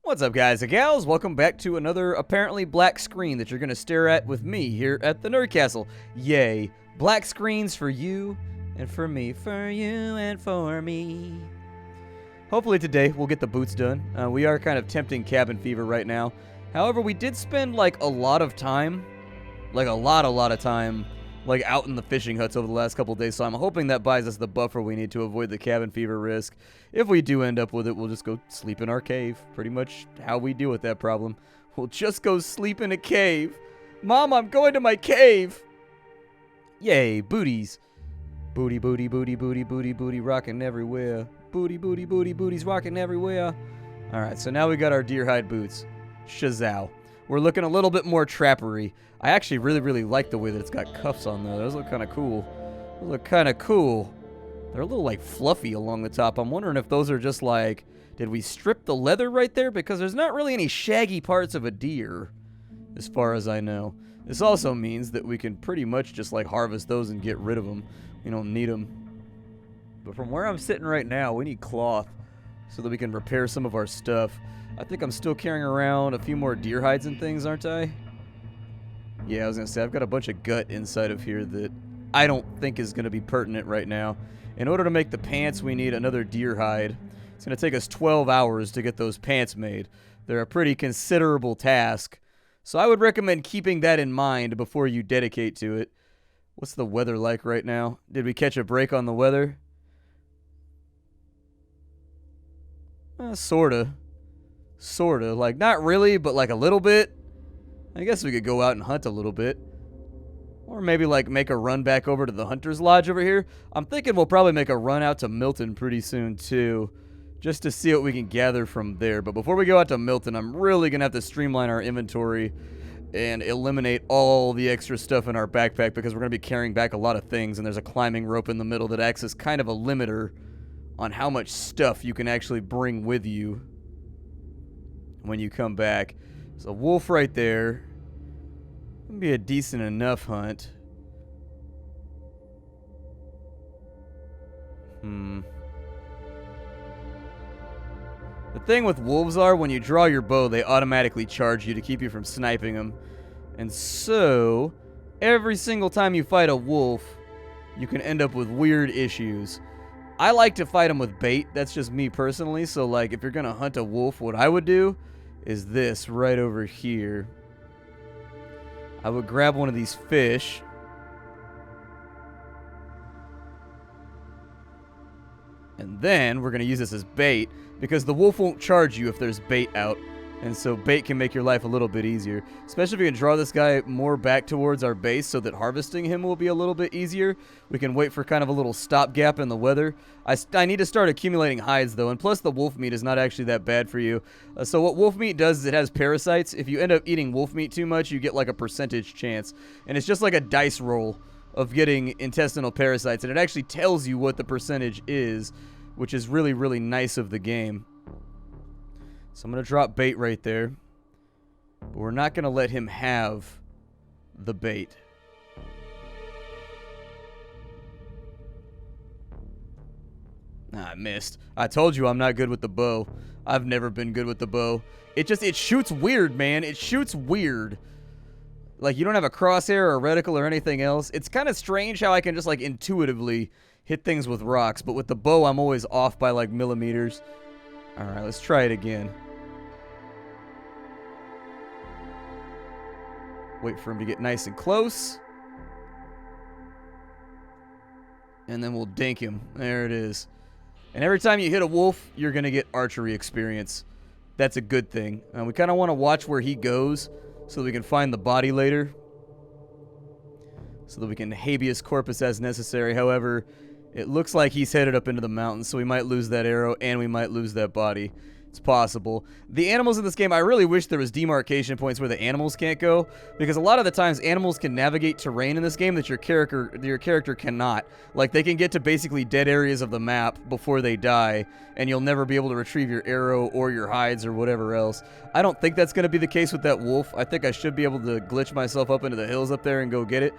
What's up, guys and gals? Welcome back to another apparently black screen that you're going to stare at with me here at the Nerd Castle. Yay. Black screens for you and for me. For you and for me. Hopefully today we'll get the boots done. We are kind of tempting cabin fever right now. However, we did spend like a lot of time, like a lot of time, like out in the fishing huts over the last couple days, so I'm hoping that buys us the buffer we need to avoid the cabin fever risk. If we do end up with it, we'll just go sleep in our cave. Pretty much how we deal with that problem. We'll just go sleep in a cave. Mom, I'm going to my cave! Yay, booties. Booty, booty, booty, booty, booty, booty, rocking everywhere. Booty, booty, booty, booties rocking everywhere. Alright, so now we got our deer hide boots. Shazow. We're looking a little bit more trappery. I actually really like the way that it's got cuffs on there. Those look kind of cool. Those look kind of cool. They're a little like fluffy along the top. I'm wondering if those are just like, did we strip the leather right there? Because there's not really any shaggy parts of a deer, as far as I know. This also means that we can pretty much just like harvest those and get rid of them. We don't need them. But from where I'm sitting right now, we need cloth so that we can repair some of our stuff. I think I'm still carrying around a few more deer hides and things, aren't I? Yeah, I was going to say, I've got a bunch of gut inside of here that I don't think is going to be pertinent right now. In order to make the pants, we need another deer hide. It's going to take us 12 hours to get those pants made. They're a pretty considerable task. So I would recommend keeping that in mind before you dedicate to it. What's the weather like right now? Did we catch a break on the weather? Sorta. Sorta. Like, not really, but like a little bit. I guess we could go out and hunt a little bit. Or maybe, like, make a run back over to the Hunter's Lodge over here. I'm thinking we'll probably make a run out to Milton pretty soon, too. Just to see what we can gather from there. But before we go out to Milton, I'm really going to have to streamline our inventory and eliminate all the extra stuff in our backpack because we're going to be carrying back a lot of things. And there's a climbing rope in the middle that acts as kind of a limiter on how much stuff you can actually bring with you when you come back. So wolf right there. It'll be a decent enough hunt. The thing with wolves are, when you draw your bow, they automatically charge you to keep you from sniping them. And so, every single time you fight a wolf, you can end up with weird issues. I like to fight them with bait. That's just me personally. So, like, if you're going to hunt a wolf, what I would do is this right over here. I would grab one of these fish. And then we're going to use this as bait because the wolf won't charge you if there's bait out. And so bait can make your life a little bit easier. Especially if we can draw this guy more back towards our base so that harvesting him will be a little bit easier. We can wait for kind of a little stopgap in the weather. I need to start accumulating hides though. And plus the wolf meat is not actually that bad for you. So what wolf meat does is it has parasites. If you end up eating wolf meat too much, you get like a percentage chance. And it's just like a dice roll of getting intestinal parasites. And it actually tells you what the percentage is, which is really nice of the game. So I'm going to drop bait right there. But we're not going to let him have the bait. I missed. I told you I'm not good with the bow. I've never been good with the bow. It shoots weird, man. It shoots weird. Like, you don't have a crosshair or a reticle or anything else. It's kind of strange how I can just, like, intuitively hit things with rocks. But with the bow, I'm always off by, like, millimeters. Alright, let's try it again. Wait for him to get nice and close. And then we'll dink him. There it is. And every time you hit a wolf, you're going to get archery experience. That's a good thing. We kind of want to watch where he goes so that we can find the body later. So that we can habeas corpus as necessary. However, it looks like he's headed up into the mountains, so we might lose that arrow and we might lose that body. It's possible. The animals in this game, I really wish there was demarcation points where the animals can't go, because a lot of the times animals can navigate terrain in this game that your character cannot. Like, they can get to basically dead areas of the map before they die, and you'll never be able to retrieve your arrow or your hides or whatever else. I don't think that's going to be the case with that wolf. I think I should be able to glitch myself up into the hills up there and go get it.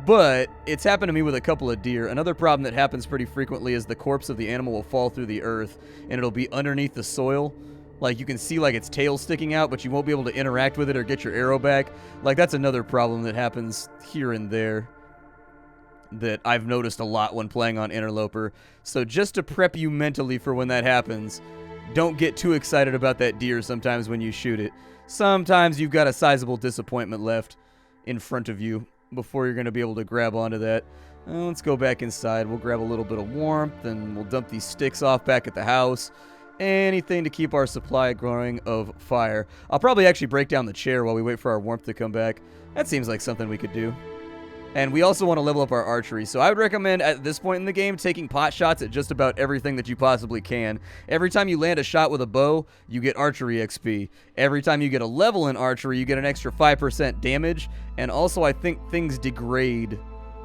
But it's happened to me with a couple of deer. Another problem that happens pretty frequently is the corpse of the animal will fall through the earth, and it'll be underneath the soil Like, you can see, like, its tail sticking out, but you won't be able to interact with it or get your arrow back. Like, that's another problem that happens here and there that I've noticed a lot when playing on Interloper. So just to prep you mentally for when that happens, don't get too excited about that deer sometimes when you shoot it. Sometimes you've got a sizable disappointment left in front of you before you're going to be able to grab onto that. Let's go back inside. We'll grab a little bit of warmth, and we'll dump these sticks off back at the house. Anything to keep our supply growing of fire. I'll probably actually break down the chair while we wait for our warmth to come back. That seems like something we could do. And we also want to level up our archery. So I would recommend at this point in the game taking pot shots at just about everything that you possibly can. Every time you land a shot with a bow, you get archery XP. Every time you get a level in archery, you get an extra 5% damage. And also I think things degrade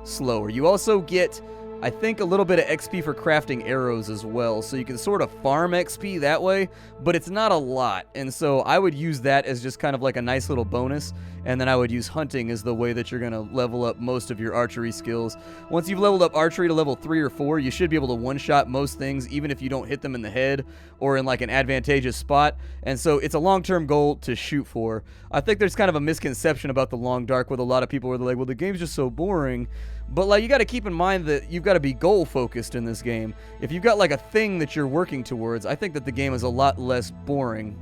slower. You also get, I think, a little bit of XP for crafting arrows as well, so you can sort of farm XP that way, but it's not a lot, and so I would use that as just kind of like a nice little bonus, and then I would use hunting as the way that you're going to level up most of your archery skills. Once you've leveled up archery to level 3 or 4, you should be able to one-shot most things, even if you don't hit them in the head or in like an advantageous spot, and so it's a long-term goal to shoot for. I think there's kind of a misconception about the long dark with a lot of people where they're like, well, the game's just so boring. But like, you got to keep in mind that you've got to be goal focused in this game. If you've got like a thing that you're working towards, I think that the game is a lot less boring,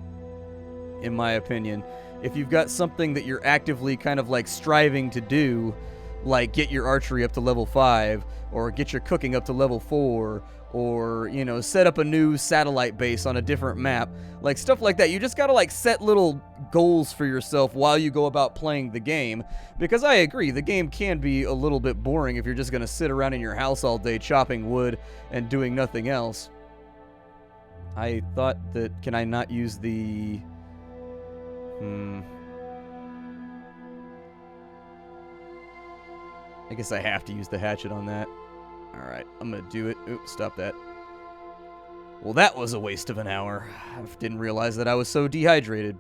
in my opinion. If you've got something that you're actively kind of like striving to do, like get your archery up to level 5, or get your cooking up to level 4, or, you know, set up a new satellite base on a different map, like stuff like that. You just gotta like set little goals for yourself while you go about playing the game, because I agree, the game can be a little bit boring if you're just gonna sit around in your house all day chopping wood and doing nothing else. I thought that, can I not use the... I guess I have to use the hatchet on that. Alright, I'm gonna do it. Oops, stop that. Well, that was a waste of an hour. I didn't realize that I was so dehydrated.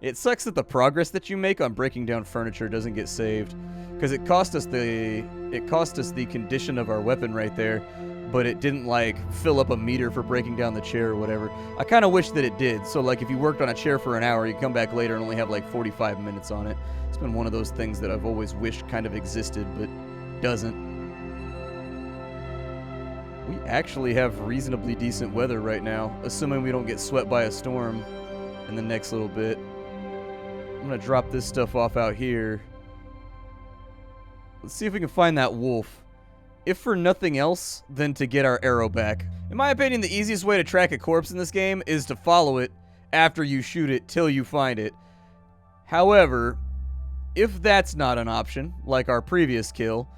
It sucks that the progress that you make on breaking down furniture doesn't get saved, because it cost us the condition of our weapon right there, but it didn't like fill up a meter for breaking down the chair or whatever. I kind of wish that it did. So like if you worked on a chair for an hour, you come back later and only have like 45 minutes on it. It's been one of those things that I've always wished kind of existed, but doesn't. We actually have reasonably decent weather right now, assuming we don't get swept by a storm in the next little bit. I'm gonna drop this stuff off out here. Let's see if we can find that wolf. If for nothing else than to get our arrow back. In my opinion, the easiest way to track a corpse in this game is to follow it after you shoot it till you find it. However, if that's not an option, like our previous kill,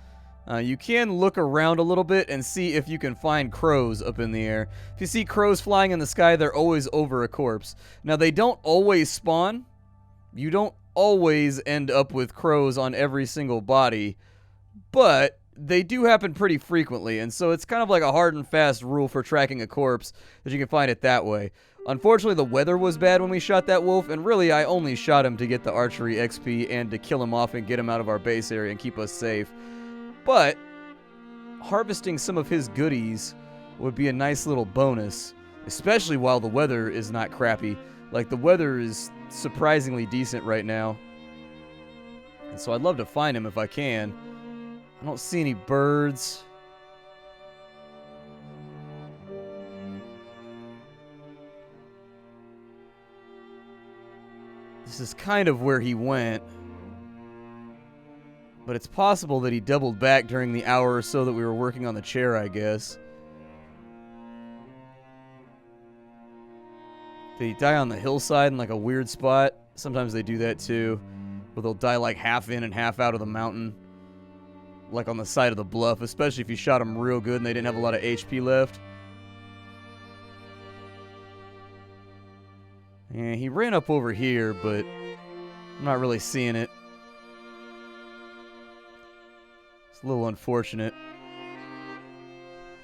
you can look around a little bit and see if you can find crows up in the air. If you see crows flying in the sky, they're always over a corpse. Now, they don't always spawn. You don't always end up with crows on every single body, but they do happen pretty frequently, and so it's kind of like a hard and fast rule for tracking a corpse that you can find it that way. Unfortunately, the weather was bad when we shot that wolf, and really I only shot him to get the archery XP and to kill him off and get him out of our base area and keep us safe. But harvesting some of his goodies would be a nice little bonus, especially while the weather is not crappy. Like, the weather is surprisingly decent right now, and so I'd love to find him if I can. I don't see any birds. This is kind of where he went, but it's possible that he doubled back during the hour or so that we were working on the chair, I guess. Did he die on the hillside in like a weird spot? Sometimes they do that too, where they'll die like half in and half out of the mountain, like on the side of the bluff, especially if you shot them real good and they didn't have a lot of HP left. Yeah, he ran up over here, but I'm not really seeing it. It's a little unfortunate.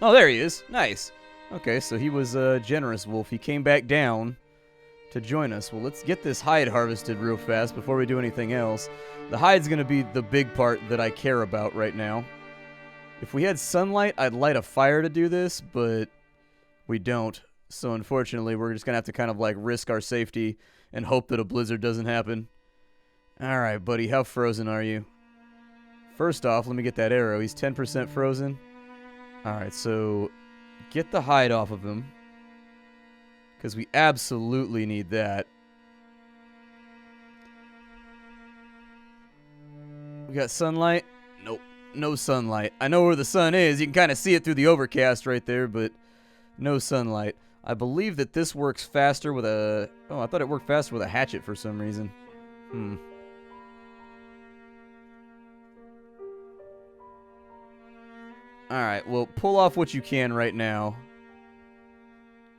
Oh, there he is. Nice. Okay, so he was a generous wolf. He came back down to join us. Well, let's get this hide harvested real fast before we do anything else. The hide's going to be the big part that I care about right now. If we had sunlight, I'd light a fire to do this, but we don't. So unfortunately, we're just going to have to kind of like risk our safety and hope that a blizzard doesn't happen. All right, buddy, how frozen are you? First off, let me get that arrow. He's 10% frozen. All right, so get the hide off of him, because we absolutely need that. We got sunlight? Nope, no sunlight. I know where the sun is. You can kind of see it through the overcast right there, but no sunlight. I believe that this works faster with a... Oh, I thought it worked faster with a hatchet for some reason. Alright, well, pull off what you can right now.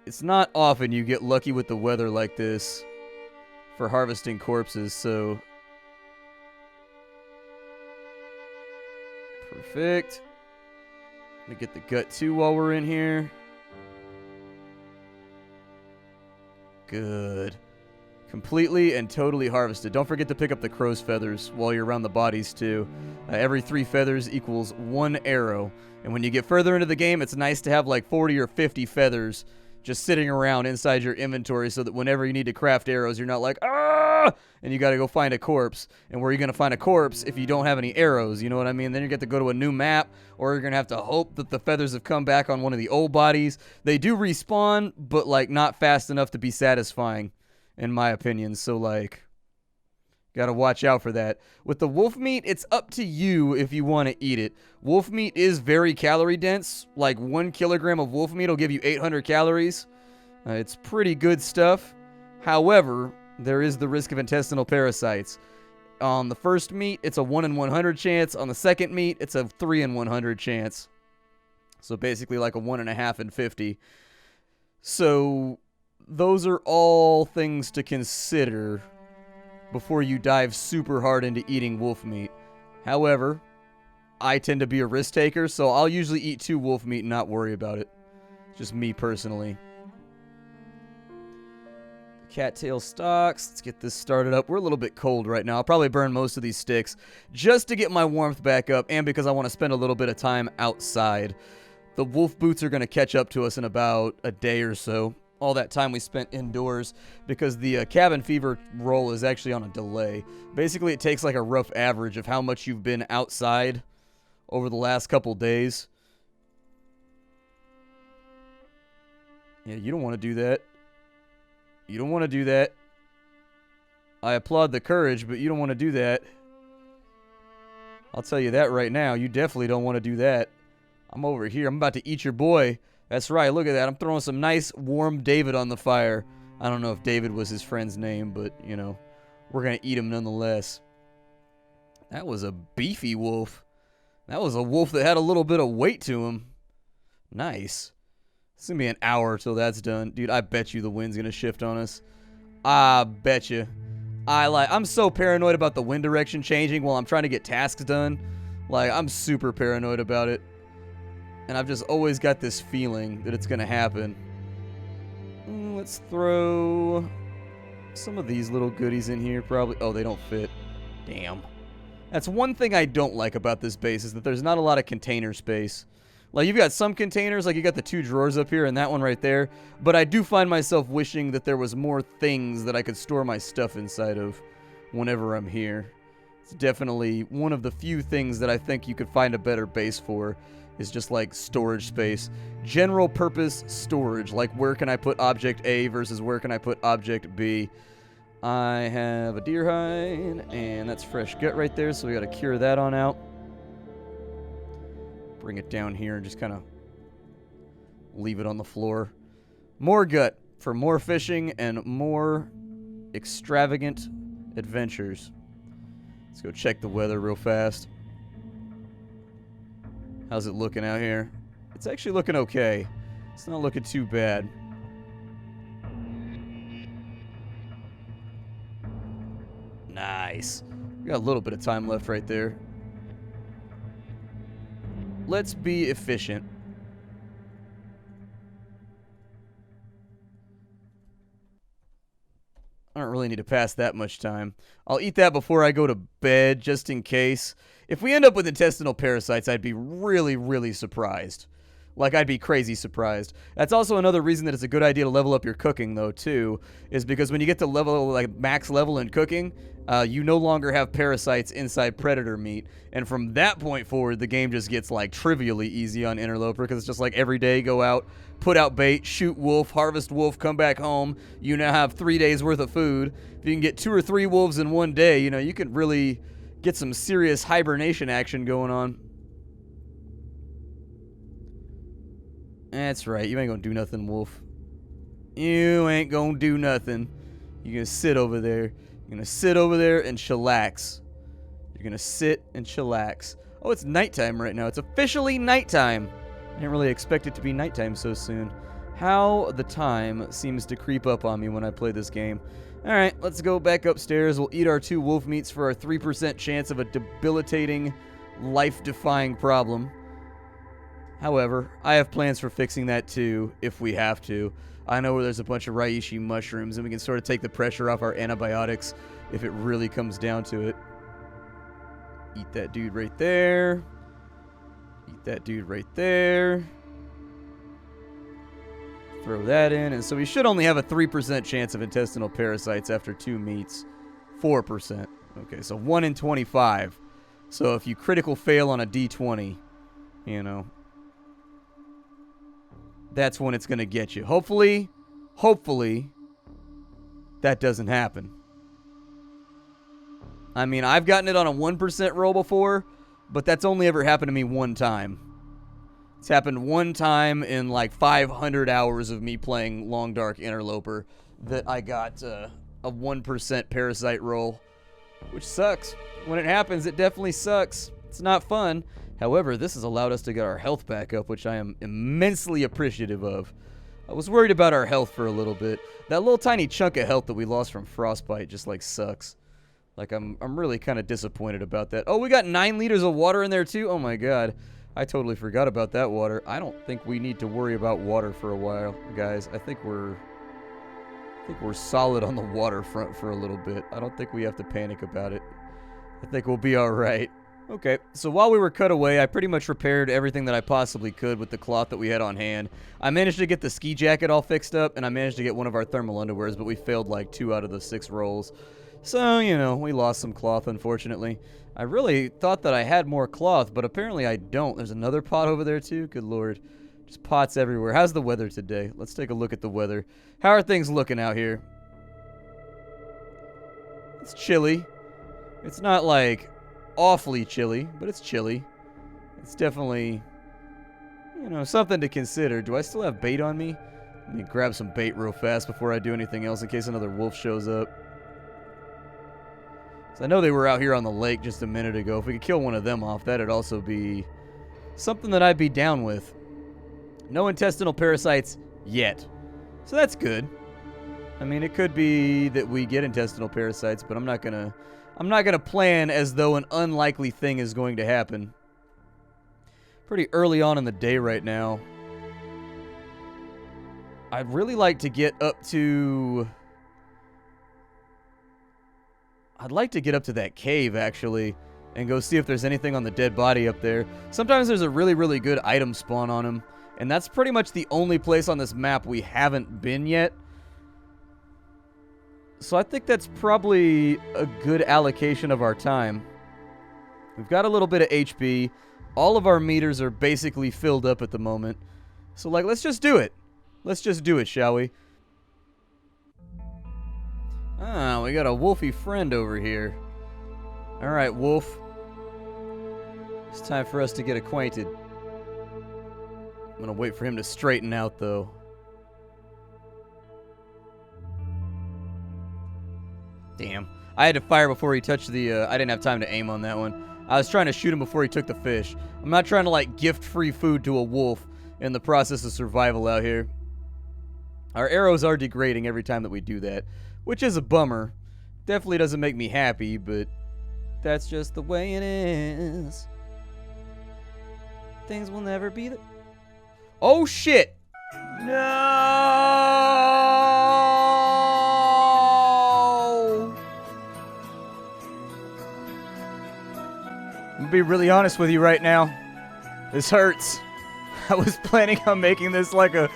It's not often you get lucky with the weather like this for harvesting corpses, so... Perfect. Let me get the gut too while we're in here. Good. Completely and totally harvested. Don't forget to pick up the crow's feathers while you're around the bodies too. Every 3 feathers equals 1 arrow. And when you get further into the game, it's nice to have like 40 or 50 feathers just sitting around inside your inventory so that whenever you need to craft arrows, you're not like, ah, and you got to go find a corpse. And where are you going to find a corpse if you don't have any arrows? You know what I mean? Then you get to go to a new map, or you're going to have to hope that the feathers have come back on one of the old bodies. They do respawn, but like not fast enough to be satisfying, in my opinion. So like, got to watch out for that. With the wolf meat, it's up to you if you want to eat it. Wolf meat is very calorie dense. Like 1 kilogram of wolf meat will give you 800 calories. It's pretty good stuff. However, there is the risk of intestinal parasites. On the first meat, it's a 1 in 100 chance. On the second meat, it's a 3 in 100 chance. So basically like a 1.5 in 50. So those are all things to consider before you dive super hard into eating wolf meat. However, I tend to be a risk taker, so I'll usually eat 2 wolf meat and not worry about it. Just me personally. Cattail stalks. Let's get this started up. We're a little bit cold right now. I'll probably burn most of these sticks just to get my warmth back up and because I want to spend a little bit of time outside. The wolf boots are going to catch up to us in about a day or so. All that time we spent indoors, because the cabin fever roll is actually on a delay. Basically, it takes like a rough average of how much you've been outside over the last couple days. Yeah, you don't want to do that. You don't want to do that. I applaud the courage, but you don't want to do that. I'll tell you that right now. You definitely don't want to do that. I'm over here. I'm about to eat your boy. That's right, look at that. I'm throwing some nice, warm David on the fire. I don't know if David was his friend's name, but, you know, we're going to eat him nonetheless. That was a beefy wolf. That was a wolf that had a little bit of weight to him. Nice. It's going to be an hour till that's done. Dude, I bet you the wind's going to shift on us. I bet you. I'm so paranoid about the wind direction changing while I'm trying to get tasks done. Like, I'm super paranoid about it. And I've just always got this feeling that it's going to happen. Let's throw some of these little goodies in here probably. Oh, they don't fit. Damn. That's one thing I don't like about this base is that there's not a lot of container space. Like, you've got some containers, like you got the 2 drawers up here and that one right there. But I do find myself wishing that there was more things that I could store my stuff inside of whenever I'm here. It's definitely one of the few things that I think you could find a better base for. Is just like storage space. General purpose storage. Like where can I put object A versus where can I put object B. I have a deer hide and that's fresh gut right there, so we gotta cure that on out. Bring it down here and just kind of leave it on the floor. More gut for more fishing and more extravagant adventures. Let's go check the weather real fast. How's it looking out here? It's actually looking okay. It's not looking too bad. Nice. We got a little bit of time left right there. Let's be efficient. I don't really need to pass that much time. I'll eat that before I go to bed, just in case. If we end up with intestinal parasites, I'd be really, really surprised. Like, I'd be crazy surprised. That's also another reason that it's a good idea to level up your cooking, though, too, is because when you get to level, like, max level in cooking, you no longer have parasites inside predator meat. And from that point forward, the game just gets, like, trivially easy on Interloper, because it's just like every day go out, put out bait, shoot wolf, harvest wolf, come back home. You now have 3 days worth of food. If you can get 2 or 3 wolves in one day, you know, you could really get some serious hibernation action going on. That's right, you ain't gonna do nothing, wolf. You ain't gonna do nothing. You're gonna sit over there. You're gonna sit over there and chillax. You're gonna sit and chillax. Oh, it's nighttime right now. It's officially nighttime. I didn't really expect it to be nighttime so soon. How the time seems to creep up on me when I play this game. Alright, let's go back upstairs. We'll eat our 2 wolf meats for our 3% chance of a debilitating, life-defying problem. However, I have plans for fixing that too, if we have to. I know where there's a bunch of reishi mushrooms, and we can sort of take the pressure off our antibiotics if it really comes down to it. Eat that dude right there. Eat that dude right there. Throw that in, and so we should only have a 3% chance of intestinal parasites after 2 meats. 4%. Okay, so 1 in 25. So if you critical fail on a D20, you know, that's when it's going to get you. Hopefully, that doesn't happen. I mean, I've gotten it on a 1% roll before, but that's only ever happened to me one time. It's happened one time in like 500 hours of me playing Long Dark Interloper that I got a 1% parasite roll, which sucks. When it happens, it definitely sucks. It's not fun. However, this has allowed us to get our health back up, which I am immensely appreciative of. I was worried about our health for a little bit. That little tiny chunk of health that we lost from frostbite just like sucks. Like I'm really kind of disappointed about that. Oh, we got 9 liters of water in there too? Oh my god. I totally forgot about that water. I don't think we need to worry about water for a while, guys. I think we're solid on the waterfront for a little bit. I don't think we have to panic about it. I think we'll be all right. Okay, so while we were cut away, I pretty much repaired everything that I possibly could with the cloth that we had on hand. I managed to get the ski jacket all fixed up, and I managed to get one of our thermal underwears, but we failed like 2 out of the 6 rolls. So, you know, we lost some cloth, unfortunately. I really thought that I had more cloth, but apparently I don't. There's another pot over there, too. Good lord. Just pots everywhere. How's the weather today? Let's take a look at the weather. How are things looking out here? It's chilly. It's not, like, awfully chilly, but it's chilly. It's definitely, you know, something to consider. Do I still have bait on me? Let me grab some bait real fast before I do anything else in case another wolf shows up. So I know they were out here on the lake just a minute ago. If we could kill one of them off, that'd also be something that I'd be down with. No intestinal parasites yet. So that's good. I mean, it could be that we get intestinal parasites, but I'm not gonna plan as though an unlikely thing is going to happen. Pretty early on in the day right now. I'd really like to get up to... I'd like to get up to that cave, actually, and go see if there's anything on the dead body up there. Sometimes there's a really, really good item spawn on them, and that's pretty much the only place on this map we haven't been yet. So I think that's probably a good allocation of our time. We've got a little bit of HP. All of our meters are basically filled up at the moment. So, like, let's just do it. Let's just do it, shall we? Ah, we got a wolfy friend over here. Alright, wolf. It's time for us to get acquainted. I'm gonna wait for him to straighten out, though. Damn. I had to fire before he touched the, I didn't have time to aim on that one. I was trying to shoot him before he took the fish. I'm not trying to, like, gift free food to a wolf in the process of survival out here. Our arrows are degrading every time that we do that, which is a bummer. Definitely doesn't make me happy, but that's just the way it is. Things will never be the... Oh, shit! No! I'm gonna be really honest with you right now. This hurts. I was planning on making this like a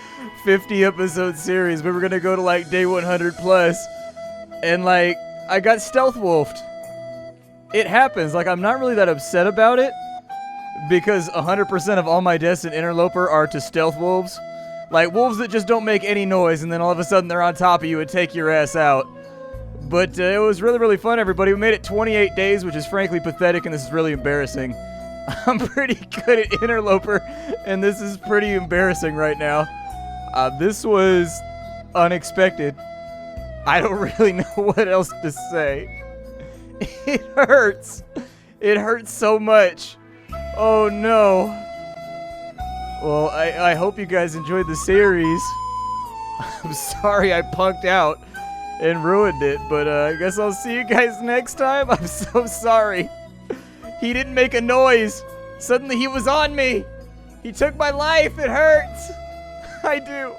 50 episode series. We were gonna go to like day 100 plus, and like I got stealth wolfed. It happens. Like, I'm not really that upset about it because 100% of all my deaths in Interloper are to stealth wolves. Like wolves that just don't make any noise, and then all of a sudden they're on top of you and take your ass out. But it was really, really fun, everybody. We made it 28 days, which is frankly pathetic, and this is really embarrassing. I'm pretty good at Interloper, and this is pretty embarrassing right now. This was unexpected. I don't really know what else to say. It hurts. It hurts so much. Oh no. Well, I hope you guys enjoyed the series. I'm sorry I punked out and ruined it, but I guess I'll see you guys next time. I'm so sorry. He didn't make a noise. Suddenly he was on me. He took my life. It hurts. I do.